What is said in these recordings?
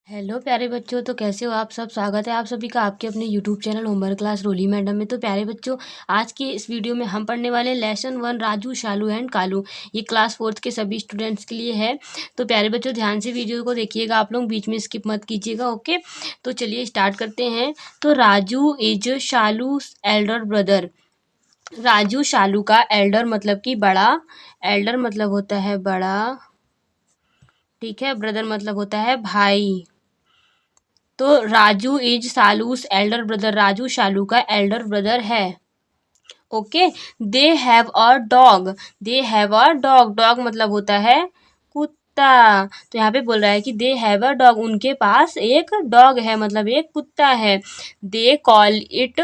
Hello प्यारे बच्चों, तो कैसे हो आप सब। स्वागत है आप सभी का आपके अपने यूट्यूब चैनल होमवर्क क्लास रोली मैडम में। तो प्यारे बच्चों, आज के इस वीडियो में हम पढ़ने वाले lesson 1 Raju Shalu and Kalu. ये क्लास 4th के सभी स्टूडेंट्स के लिए है। तो प्यारे बच्चों, ध्यान से वीडियो को देखिएगा, आप लोग बीच में स्किप मत कीजिएगा। ओके, तो चलिए स्टार्ट करते हैं। तो Raju is Shalu elder brother. Raju Shalu का एल्डर मतलब कि बड़ा, एल्डर मतलब होता है बड़ा, ठीक है। ब्रदर मतलब होता है भाई। तो Raju is Shalu's elder brother, Raju Shalu का एल्डर ब्रदर है। Okay, they have a dog, they have a dog, dog मतलब होता है कुत्ता। तो यहाँ पे बोल रहा है कि दे हैव अ डॉग, उनके पास एक डॉग है, मतलब एक कुत्ता है। दे कॉल इट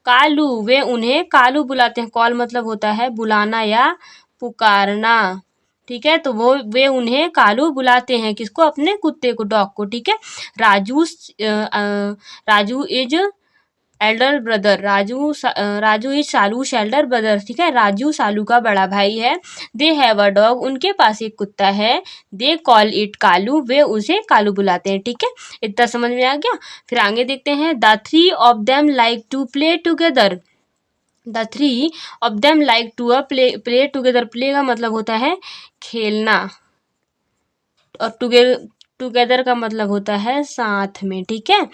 कालू, वे उन्हें कालू बुलाते हैं। कॉल मतलब होता है बुलाना या पुकारना, ठीक है। तो वे उन्हें कालू बुलाते हैं, किसको, अपने कुत्ते को, डॉग को, ठीक है। Raju Raju is elder brother, Raju is Shalu's elder brother, ठीक है। राजू शालू का बड़ा भाई है। दे हैव अ डॉग, उनके पास एक कुत्ता है। दे कॉल इट कालू, वे उसे कालू बुलाते हैं, ठीक है। इतना समझ में आ गया। फिर आगे देखते हैं। The three of them like to play together, the three of them like to play together. Play का मतलब होता है खेलना, और टुगेदर का मतलब होता है साथ में, ठीक है।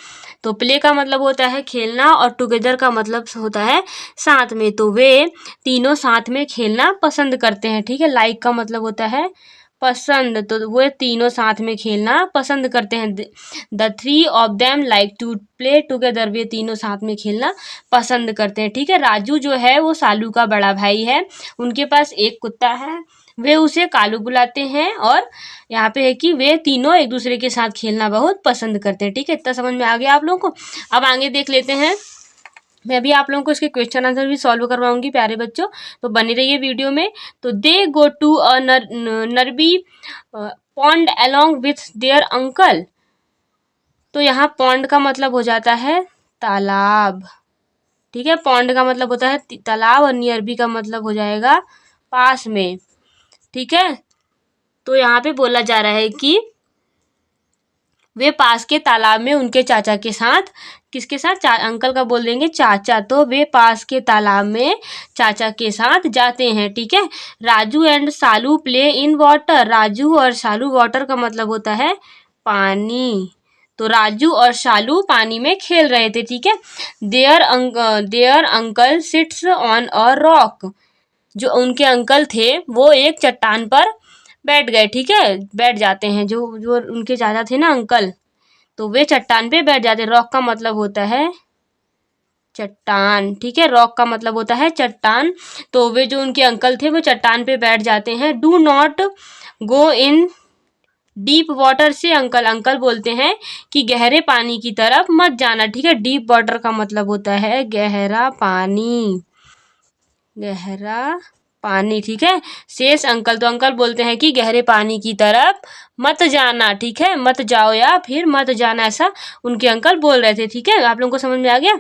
तो प्ले का मतलब होता है खेलना, और टुगेदर का मतलब होता है साथ में। तो वे तीनों साथ में खेलना पसंद करते हैं, ठीक है। लाइक का मतलब होता है पसंद, तो वो तीनों साथ में खेलना पसंद करते हैं। The three of them like to play together, वे तीनों साथ में खेलना पसंद करते हैं, ठीक है। राजू जो है वो सालू का बड़ा भाई है, उनके पास एक कुत्ता है, वे उसे कालू बुलाते हैं, और यहाँ पे है कि वे तीनों एक दूसरे के साथ खेलना बहुत पसंद करते हैं, ठीक है। इतना समझ में आ गया आप लोगों को। अब आगे देख लेते हैं। मैं भी आप लोगों को इसके क्वेश्चन आंसर भी सॉल्व करवाऊंगी प्यारे बच्चों, तो बने रहिए वीडियो में। तो they go to a nearby pond along with their uncle. तो यहाँ पॉन्ड का मतलब हो जाता है तालाब, ठीक है। पॉन्ड का मतलब होता है तालाब, और नियरबी का मतलब हो जाएगा पास में, ठीक है। तो यहाँ पे बोला जा रहा है कि वे पास के तालाब में उनके चाचा के साथ, किसके साथ, अंकल का बोल देंगे चाचा, तो वे पास के तालाब में चाचा के साथ जाते हैं, ठीक है। Raju and Salu play in water, Raju और सालू, वाटर का मतलब होता है पानी। तो राजू और शालू पानी में खेल रहे थे, ठीक है। There uncle sits on a rock, जो उनके अंकल थे वो एक चट्टान पर बैठ गए, ठीक है, बैठ जाते हैं। जो जो उनके चाचा थे ना अंकल, तो वे चट्टान पे बैठ जाते हैं। रॉक का मतलब होता है चट्टान, ठीक है। रॉक का मतलब होता है चट्टान। तो वे जो उनके अंकल थे वो चट्टान पे बैठ जाते हैं। Do not go in deep water से अंकल, अंकल बोलते हैं कि गहरे पानी की तरफ मत जाना, ठीक है। डीप वाटर का मतलब होता है गहरा पानी, गहरा पानी, ठीक है। शेष अंकल, तो अंकल बोलते हैं कि गहरे पानी की तरफ मत जाना, ठीक है, मत जाओ या फिर मत जाना, ऐसा उनके अंकल बोल रहे थे, ठीक है। आप लोगों को समझ में आ गया।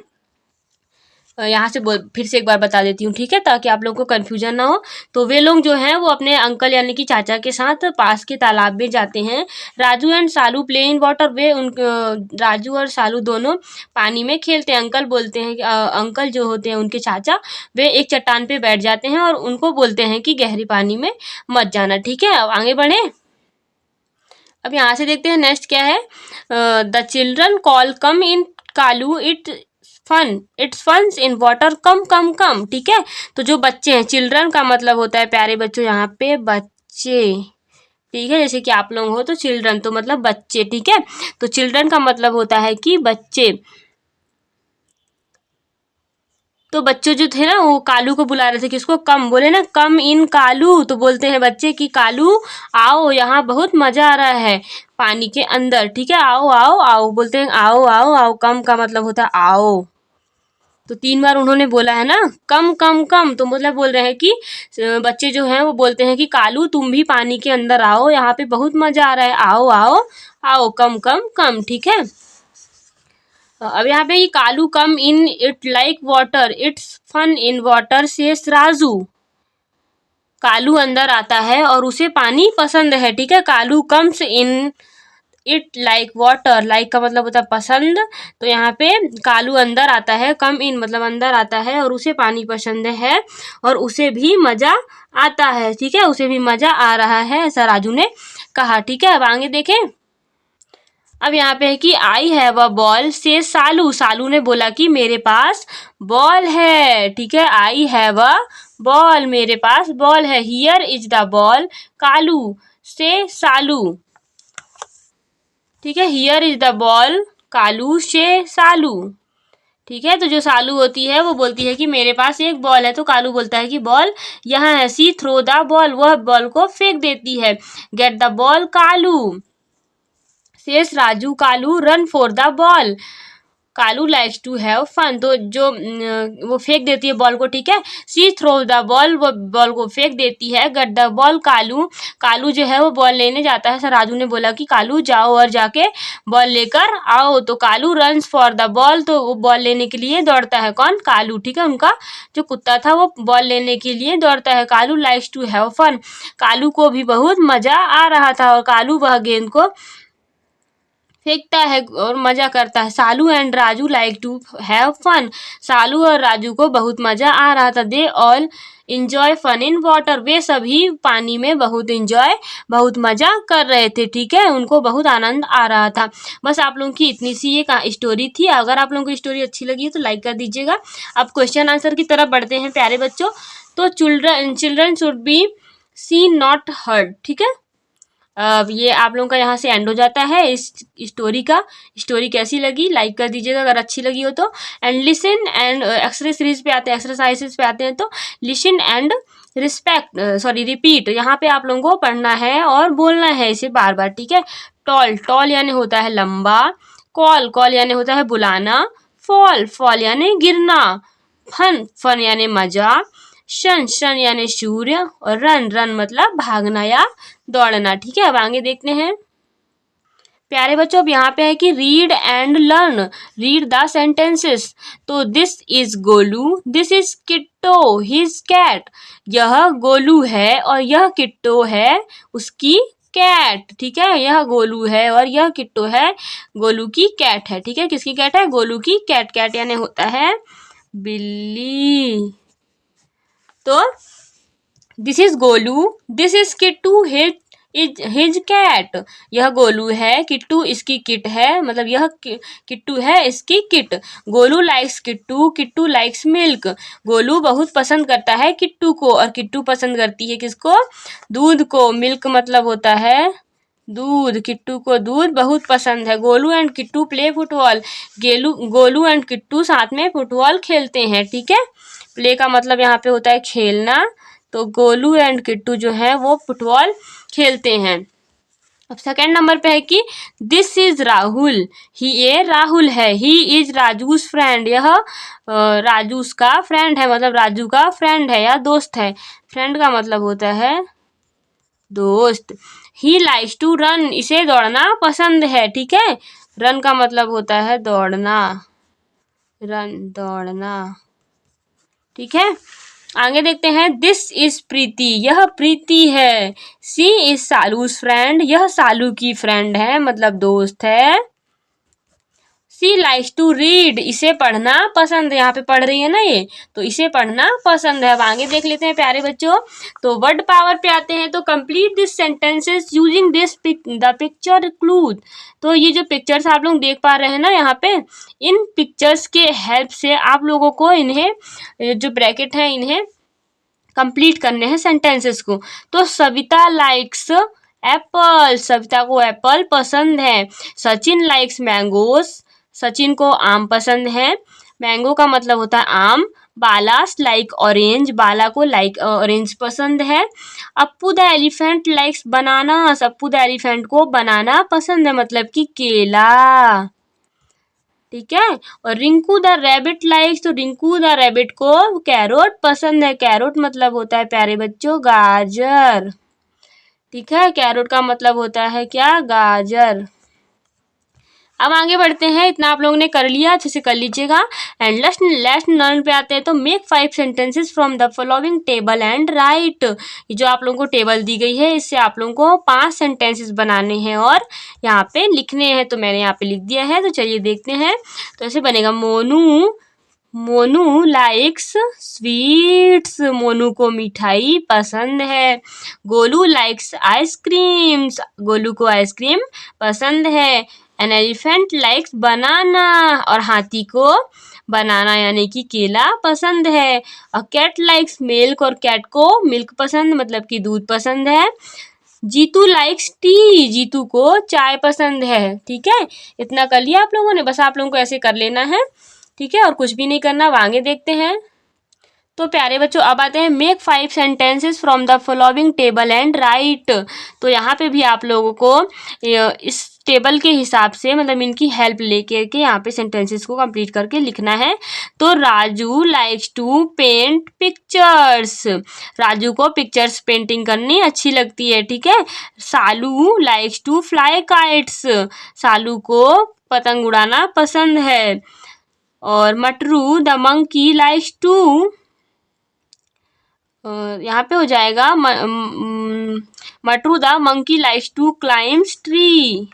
यहाँ से फिर से एक बार बता देती हूँ, ठीक है, ताकि आप लोगों को कन्फ्यूजन ना हो। तो वे लोग जो हैं वो अपने अंकल यानी कि चाचा के साथ पास के तालाब में जाते हैं। Raju and Salu play in water, वे राजू और सालू दोनों पानी में खेलते हैं। अंकल बोलते हैं अंकल जो होते हैं उनके चाचा, वे एक चट्टान पे बैठ जाते हैं और उनको बोलते हैं कि गहरी पानी में मत जाना, ठीक है। अब आगे बढ़े। अब यहाँ से देखते हैं नेक्स्ट क्या है। The children call come in Kalu it's funs in water, come come come, ठीक है। तो जो बच्चे हैं, चिल्ड्रन का मतलब होता है प्यारे बच्चों यहाँ पे बच्चे, ठीक है। जैसे कि आप लोग हो तो चिल्ड्रन तो मतलब बच्चे, ठीक है। तो चिल्ड्रन का मतलब होता है कि बच्चे। तो बच्चे जो थे ना वो कालू को बुला रहे थे, किसको, कम, बोले ना कम इन कालू, तो बोलते हैं बच्चे कि कालू आओ, यहाँ बहुत मजा आ रहा है पानी के अंदर, ठीक है। आओ आओ आओ, बोलते हैं आओ आओ आओ, कम का मतलब होता है आओ। तो 3 बार उन्होंने बोला है ना कम कम कम, तो मतलब बोल रहे हैं कि बच्चे जो हैं वो बोलते हैं कि कालू तुम भी पानी के अंदर आओ, यहाँ पे बहुत मजा आ रहा है, आओ आओ आओ, कम कम कम, ठीक है। अब यहाँ पे ये Kalu come in it like water, it's fun in water says Raju. Kalu अंदर आता है और उसे पानी पसंद है, ठीक है। Kalu comes in it like water, like का मतलब होता है पसंद, तो यहाँ पे कालू अंदर आता है, कम इन मतलब अंदर आता है और उसे पानी पसंद है और उसे भी मजा आता है, ठीक है, उसे भी मजा आ रहा है, ऐसा राजू ने कहा, ठीक है। अब आगे देखें। अब यहाँ पे है कि आई हैव अ बॉल से सालू, सालू ने बोला कि मेरे पास बॉल है, ठीक है, आई हैव अ बॉल, मेरे पास बॉल है। Here is the ball, Kalu से सालू, ठीक है, here is the ball, Kalu से सालू, ठीक है। तो जो सालू होती है वो बोलती है कि मेरे पास एक बॉल है, तो कालू बोलता है कि बॉल यहाँ है। सी थ्रो द बॉल, वह बॉल को फेंक देती है। Get the ball Kalu, says Raju, Kalu run for the ball, Kalu likes to have fun, तो जो वो फेंक देती है बॉल को, ठीक है। सी थ्रो द बॉल, वो बॉल को फेंक देती है। Get the ball Kalu, Kalu जो है वो बॉल लेने जाता है। सर राजू ने बोला कि कालू जाओ और जाके बॉल लेकर आओ, तो Kalu runs for the ball, तो वो बॉल लेने के लिए दौड़ता है। कौन? कालू, ठीक है, उनका जो कुत्ता था वो बॉल लेने के लिए दौड़ता है। Kalu likes to have fun, Kalu को भी बहुत मजा आ रहा था और कालू वह गेंद को फेंकता है और मजा करता है। Salu and Raju like to have fun, Salu और राजू को बहुत मजा आ रहा था। They all enjoy fun in water, वे सभी पानी में बहुत इंजॉय, बहुत मजा कर रहे थे, ठीक है, उनको बहुत आनंद आ रहा था। बस आप लोगों की इतनी सी एक स्टोरी थी। अगर आप लोगों को स्टोरी अच्छी लगी तो लाइक कर दीजिएगा। अब क्वेश्चन आंसर की तरफ बढ़ते हैं प्यारे बच्चों। तो children should be seen not heard, ठीक है। अब ये आप लोगों का यहाँ से एंड हो जाता है इस स्टोरी का। स्टोरी कैसी लगी लाइक कर दीजिएगा अगर अच्छी लगी हो तो। एंड लिसन एंड एक्सरसाइज पे आते हैं, एक्सरसाइजेस पे आते हैं, तो लिसन एंड रिपीट, यहाँ पे आप लोगों को पढ़ना है और बोलना है इसे बार बार, ठीक है। टॉल, टॉल यानी होता है लंबा। कॉल, कॉल यानी होता है बुलाना। फॉल, फॉल यानी गिरना। फन, फन यानी मजा। शन, शन यानी सूर्य। और रन, रन मतलब भागना या दौड़ना, ठीक है। अब आगे देखते हैं प्यारे बच्चों। अब यहाँ पे है कि read and learn, read the sentences. तो this is Golu, this is Kitto his cat, यह गोलू है और यह किट्टो है उसकी कैट, ठीक है, यह गोलू है और यह किट्टो है गोलू की कैट है, ठीक है। किसकी कैट है? गोलू की कैट। कैट यानी होता है बिल्ली। तो this is Golu, this is Kittu his cat, यह गोलू है, किट्टू इसकी किट है, मतलब यह किट्टू है इसकी kit. Golu likes Kittu, Kittu likes milk, Golu बहुत पसंद करता है किट्टू को और किट्टू पसंद करती है किसको? दूध को। मिल्क मतलब होता है दूध, किट्टू को दूध बहुत पसंद है। Golu and Kittu play football, Golu and Kittu साथ में फुटबॉल खेलते हैं, ठीक है। प्ले का मतलब यहाँ पे होता है खेलना, तो गोलू एंड किट्टू जो है वो फुटबॉल खेलते हैं। अब सेकंड नंबर पे है कि दिस इज राहुल, ये राहुल है। ही इज राजूस फ्रेंड, यह राजूस का फ्रेंड है, मतलब राजू का फ्रेंड है या दोस्त है। फ्रेंड का मतलब होता है दोस्त। ही लाइक्स टू रन, इसे दौड़ना पसंद है, ठीक है। रन का मतलब होता है दौड़ना, रन दौड़ना, ठीक है। आगे देखते हैं। दिस इज प्रीति, यह प्रीति है। सी इज सालूस फ्रेंड, यह सालू की फ्रेंड है, मतलब दोस्त है। सी लाइक्स टू रीड, इसे पढ़ना पसंद है, यहाँ पे पढ़ रही है ना ये, तो इसे पढ़ना पसंद है। अब आगे देख लेते हैं प्यारे बच्चों। तो वर्ड पावर पे आते हैं। तो complete this sentences using this the picture clues, तो ये जो पिक्चर्स आप लोग देख पा रहे हैं ना यहाँ पे, इन पिक्चर्स के हेल्प से आप लोगों को इन्हें जो ब्रैकेट है इन्हें कंप्लीट करने हैं सेंटेंसेस को। तो सविता लाइक्स एप्पल, सविता को एप्पल पसंद है। सचिन लाइक्स मैंगोस, सचिन को आम पसंद है। मैंगो का मतलब होता है आम। बालास लाइक ऑरेंज, बाला को लाइक ऑरेंज पसंद है। Appu the elephant likes bananas, Appu the elephant को बनाना पसंद है, मतलब कि केला, ठीक है। और रिंकू द रैबिट लाइक्स, तो रिंकू द रैबिट को कैरोट पसंद है। कैरोट मतलब होता है प्यारे बच्चों गाजर, ठीक है। कैरोट का मतलब होता है क्या? गाजर। अब आगे बढ़ते हैं, इतना आप लोगों ने कर लिया, अच्छे से कर लीजिएगा। एंड लास्ट नॉन पे आते हैं, तो make 5 sentences from the following table and right. ये जो आप लोगों को टेबल दी गई है, इससे आप लोगों को 5 सेंटेंसेस बनाने हैं और यहाँ पे लिखने हैं। तो मैंने यहाँ पे लिख दिया है, तो चलिए देखते हैं। तो ऐसे बनेगा, मोनू लाइक्स स्वीट्स, मोनू को मिठाई पसंद है। गोलू लाइक्स आइसक्रीम्स, गोलू को आइसक्रीम पसंद है। एन एलिफेंट लाइक्स बनाना, और हाथी को बनाना यानी कि केला पसंद है। अ कैट लाइक्स मिल्क, और कैट को मिल्क पसंद मतलब कि दूध पसंद है। जीतू लाइक्स टी, जीतू को चाय पसंद है। ठीक है, इतना कर लिया आप लोगों ने, बस आप लोगों को ऐसे कर लेना है। ठीक है, और कुछ भी नहीं करना। अब आगे देखते हैं। तो प्यारे बच्चों, अब आते हैं, make 5 sentences from the following table and right. तो यहाँ पे भी आप लोगों को इस टेबल के हिसाब से, मतलब इनकी हेल्प लेके के यहाँ पे सेंटेंसेस को कंप्लीट करके लिखना है। तो Raju likes to paint pictures, Raju को पिक्चर्स पेंटिंग करनी अच्छी लगती है। ठीक है। Salu likes to fly kites, Salu को पतंग उड़ाना पसंद है। और Matru the monkey likes to, यहाँ पे हो जाएगा, Matru the monkey likes to climbs tree,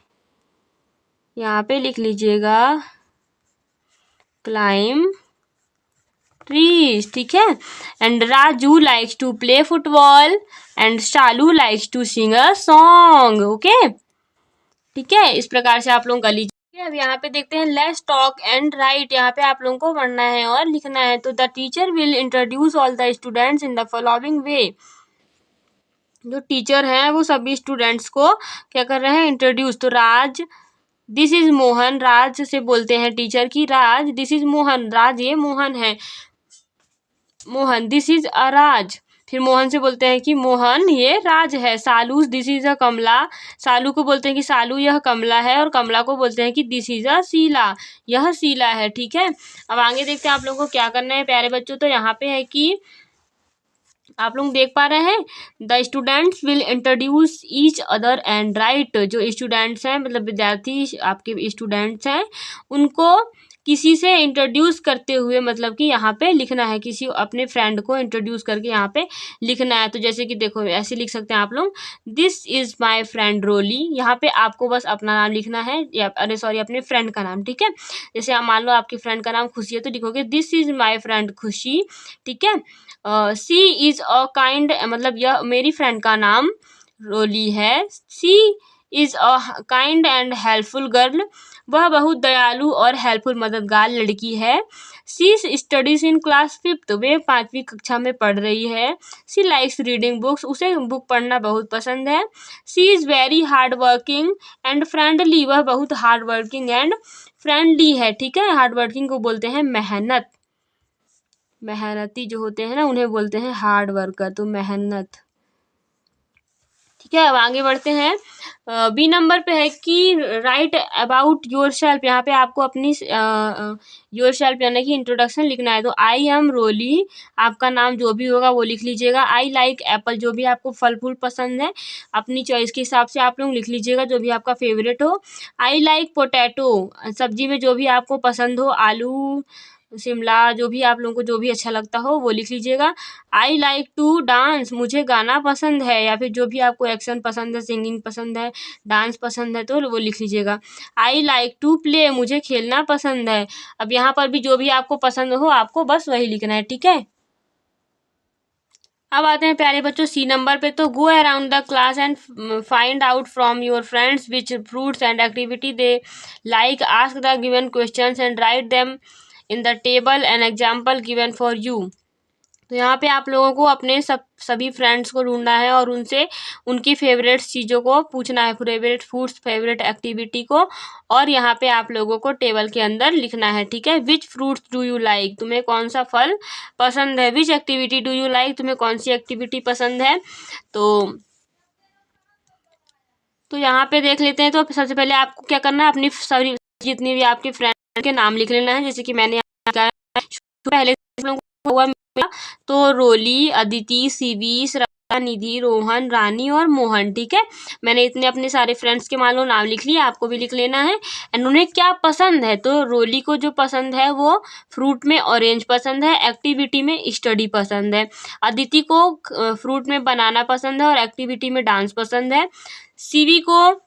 यहाँ पे लिख लीजिएगा क्लाइम ट्रीज। ठीक है। And Raju likes to play football, and Shalu likes to sing a song. Okay, ठीक है, इस प्रकार से आप लोग कर लीजिए। अब यहाँ पे देखते हैं, लेट्स टॉक एंड राइट। यहाँ पे आप लोगों को पढ़ना है और लिखना है। तो the teacher will introduce all the students in the following वे। जो टीचर हैं वो सभी स्टूडेंट्स को क्या कर रहे हैं, इंट्रोड्यूस। तो राज, दिस इज मोहन, राज से बोलते हैं टीचर की राज, दिस इज मोहन, राज ये मोहन है। मोहन, दिस इज अ राज, फिर मोहन से बोलते हैं कि मोहन ये राज है। सालू, दिस इज अ कमला, सालू को बोलते हैं कि सालू यह कमला है। और कमला को बोलते हैं कि दिस इज अ शीला, यह शीला है। ठीक है। अब आगे देखते हैं आप लोगों को क्या करना है प्यारे बच्चों। तो यहाँ पे है कि आप लोग देख पा रहे हैं, the students will introduce each other and right. जो स्टूडेंट्स हैं, मतलब विद्यार्थी आपके स्टूडेंट्स हैं, उनको किसी से इंट्रोड्यूस करते हुए, मतलब कि यहाँ पे लिखना है, किसी अपने फ्रेंड को इंट्रोड्यूस करके यहाँ पे लिखना है। तो जैसे कि देखो, ऐसे लिख सकते हैं आप लोग, दिस इज माय फ्रेंड रोली। यहाँ पे आपको बस अपना नाम लिखना है, या अरे सॉरी, अपने फ्रेंड का नाम। ठीक है। जैसे आप मान लो आपके फ्रेंड का नाम खुशी है, तो लिखोगे दिस इज माय फ्रेंड खुशी। ठीक है। सी इज अ काइंड, मतलब यह मेरी फ्रेंड का नाम रोली है। She is a kind and helpful girl, वह बहुत दयालु और हेल्पफुल मददगार लड़की है। सी स्टडीज इन क्लास 5th, वे 5वीं कक्षा में पढ़ रही है। सी लाइक्स रीडिंग बुक्स, उसे बुक पढ़ना बहुत पसंद है। She is very hard working and friendly, वह बहुत हार्ड वर्किंग एंड फ्रेंडली है। ठीक है। हार्ड वर्किंग को बोलते हैं मेहनती जो होते हैं ना, उन्हें बोलते हैं हार्ड वर्कर, तो मेहनत। ठीक है। अब आगे बढ़ते हैं। बी नंबर पे है कि राइट अबाउट योर सेल्फ। यहाँ पे आपको अपनी योर सेल्फ यानी कि इंट्रोडक्शन लिखना है। तो आई एम रोली, आपका नाम जो भी होगा वो लिख लीजिएगा। आई लाइक एप्पल, जो भी आपको फल फूल पसंद है अपनी चॉइस के हिसाब से आप लोग लिख लीजिएगा, जो भी आपका फेवरेट हो। आई लाइक पोटैटो, सब्जी में जो भी आपको पसंद हो, आलू, शिमला, जो भी आप लोगों को जो भी अच्छा लगता हो वो लिख लीजिएगा। आई लाइक टू डांस, मुझे गाना पसंद है, या फिर जो भी आपको एक्शन पसंद है, सिंगिंग पसंद है, डांस पसंद है, तो वो लिख लीजिएगा। आई लाइक टू प्ले, मुझे खेलना पसंद है। अब यहाँ पर भी जो भी आपको पसंद हो आपको बस वही लिखना है। ठीक है। अब आते हैं प्यारे बच्चों सी नंबर पे। तो go around the class and find out from your friends which fruits and activity they like, ask the given questions and write them in the table an example given for you. तो यहाँ पे आप लोगों को अपने सभी friends को ढूंढना है और उनसे उनकी फेवरेट चीज़ों को पूछना है, फेवरेट फूड्स, फेवरेट एक्टिविटी को, और यहाँ पे आप लोगों को टेबल के अंदर लिखना है। ठीक है। विच फ्रूट्स डू यू लाइक, तुम्हें कौन सा फल पसंद है। विच एक्टिविटी डू यू लाइक, तुम्हें कौन सी एक्टिविटी पसंद है। तो यहाँ पे देख लेते हैं। तो सबसे पहले आपको क्या करना है, अपनी सभी जितनी भी आपके फ्रेंड के नाम लिख लेना है। जैसे कि मैंने पहले हुआ, तो रोली, अदिति, शिवी, निधि, रोहन, रानी और मोहन। ठीक है, मैंने इतने अपने सारे फ्रेंड्स के मान लो नाम लिख लिए, आपको भी लिख लेना है। एंड उन्हें क्या पसंद है, तो रोली को जो पसंद है वो फ्रूट में ऑरेंज पसंद है, एक्टिविटी में स्टडी पसंद है। अदिति को फ्रूट में बनाना पसंद है और एक्टिविटी में डांस पसंद है। सीवी को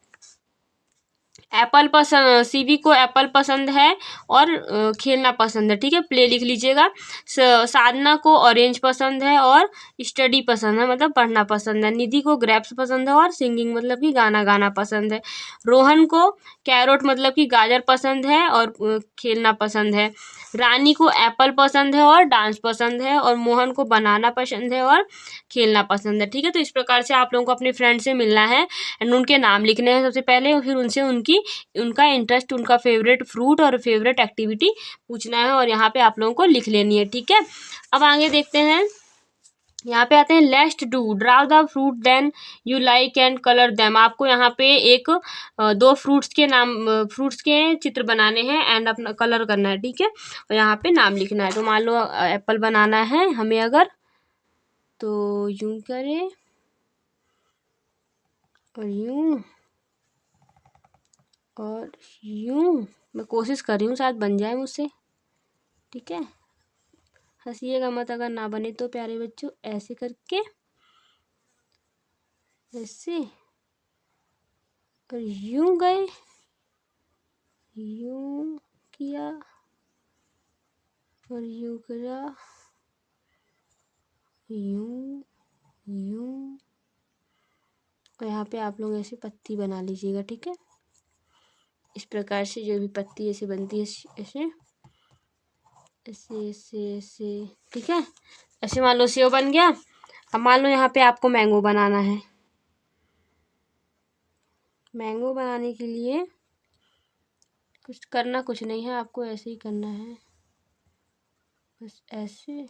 एप्पल पसंद है और खेलना पसंद है। ठीक है, प्ले लिख लीजिएगा। साधना को ऑरेंज पसंद है और स्टडी पसंद है, मतलब पढ़ना पसंद है। निधि को ग्रेप्स पसंद है और सिंगिंग मतलब कि गाना गाना पसंद है। रोहन को कैरोट मतलब कि गाजर पसंद है और खेलना पसंद है। रानी को एप्पल पसंद है और डांस पसंद है। और मोहन को बनाना पसंद है और खेलना पसंद है। ठीक है, तो इस प्रकार से आप लोगों को अपने फ्रेंड से मिलना है एंड उनके नाम लिखने हैं सबसे पहले, और फिर उनसे उनका इंटरेस्ट, उनका फेवरेट फ्रूट और फेवरेट एक्टिविटी पूछना है और यहाँ पे आप लोगों को लिख लेनी है। ठीक है, अब आगे देखते हैं। यहाँ पे आते हैं let's do draw the fruit then you like and colour them. आपको यहाँ पे एक दो फ्रूट्स के चित्र बनाने हैं एंड अपना कलर करना है। ठीक है, और यहाँ पे नाम लिखना है। तो मान लो एप्पल बनाना है हमें अगर, तो यूं करें और यूं और यूं। मैं कोशिश कर रही हूँ, शायद बन जाए मुझसे। ठीक है, हंसिएगा मत अगर ना बने तो प्यारे बच्चों। ऐसे करके, ऐसे, और यूं गए, यूं किया और यूं करा, यूं यूं। और यहाँ पे आप लोग ऐसे पत्ती बना लीजिएगा। ठीक है, इस प्रकार से जो भी पत्ती ऐसे बनती है, ऐसे ऐसे ऐसे ऐसे। ठीक है, ऐसे मान लो सेव बन गया। अब मान लो यहाँ पे आपको मैंगो बनाना है। मैंगो बनाने के लिए कुछ नहीं है, आपको ऐसे ही करना है, बस ऐसे,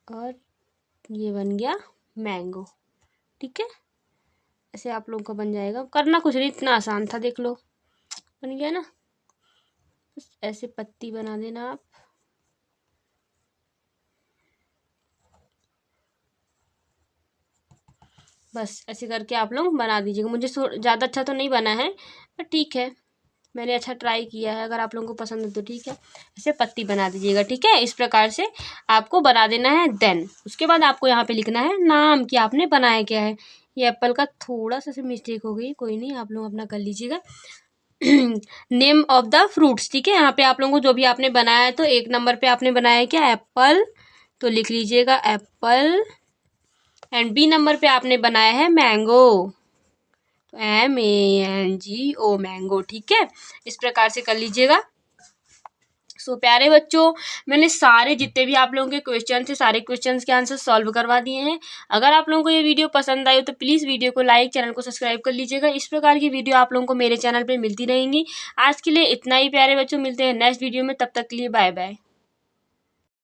और ये बन गया मैंगो। ठीक है, ऐसे आप लोगों का बन जाएगा। करना कुछ नहीं, इतना आसान था, देख लो बन गया ना। बस ऐसे पत्ती बना देना आप। बस ऐसे करके आप लोग बना दीजिएगा। मुझे ज़्यादा अच्छा तो नहीं बना है, पर ठीक है, मैंने अच्छा ट्राई किया है। अगर आप लोगों को पसंद है तो ठीक है, ऐसे पत्ती बना दीजिएगा। ठीक है, इस प्रकार से आपको बना देना है। देन उसके बाद आपको यहाँ पे लिखना है नाम, कि आपने बनाया क्या है। ये एप्पल का थोड़ा सा मिस्टेक हो गई, कोई नहीं, आप लोग अपना कर लीजिएगा। Name of the fruits. ठीक है, यहाँ पे आप लोगों को जो भी आपने बनाया है, तो 1 नंबर पे आपने बनाया क्या, एप्पल, तो लिख लीजिएगा एप्पल। एंड बी नंबर पे आपने बनाया है मैंगो, तो MANGO मैंगो। ठीक है, इस प्रकार से कर लीजिएगा। सो प्यारे बच्चों, मैंने सारे जितने भी आप लोगों के क्वेश्चन थे, सारे क्वेश्चंस के आंसर सॉल्व करवा दिए हैं। अगर आप लोगों को ये वीडियो पसंद आई हो तो प्लीज़ वीडियो को लाइक, चैनल को सब्सक्राइब कर लीजिएगा। इस प्रकार की वीडियो आप लोगों को मेरे चैनल पे मिलती रहेंगी। आज के लिए इतना ही प्यारे बच्चों, मिलते हैं नेक्स्ट वीडियो में, तब तक के लिए बाय बाय।